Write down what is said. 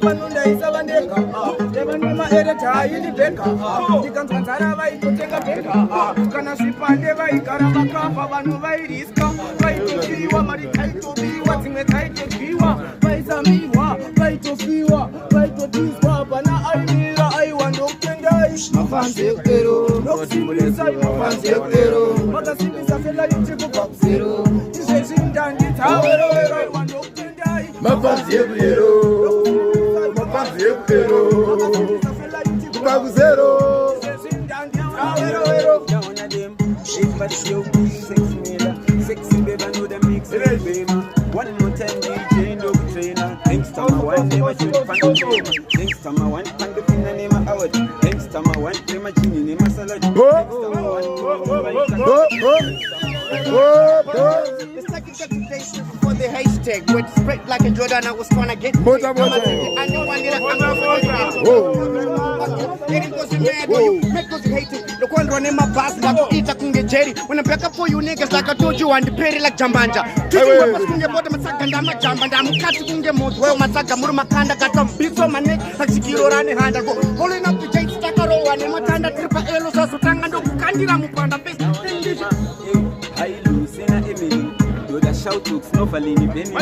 Vanunda isavandeka evanema ereta ili beka ikanzanzara vaitotenga beka kana zvipande vaigara vakafa vanhu vairiska vaitofiwa mari taitobiwa dzimwe taitodyiwa vaisamirwa vaitofiwa vaitodizwa pana aimira aiwa ndokutendai mafanzi ekero nokusimbisai mafanzi ekero makasimbisa felaiti kubva kuzero izvezvi ndandi dzawerowero aiwa ndokutendai mafanzi ekero mafanzi ekero kubva kuzero one more time DJ no trainer thanks to my one name thanks to my one and the pin name award thanks to my one name chini name salad the second reputation for the hashtag with spread like a Jordan I was trying to get I know I need it goes mad when you make us hate it the one running my boss like eat kunge jerry when I back up for you niggas like I told you and the perry like jambanja kunge bota masaka ndama jamba ndamukati kunge moto wewe masaka muri makanda kata mbizo mane achikirorane handa go holding up the jade stakaro wane matanda tripa elo sasutanga ndokukandira mupanda best I lose in a Emily. Do the shout to Snowfalini Benny.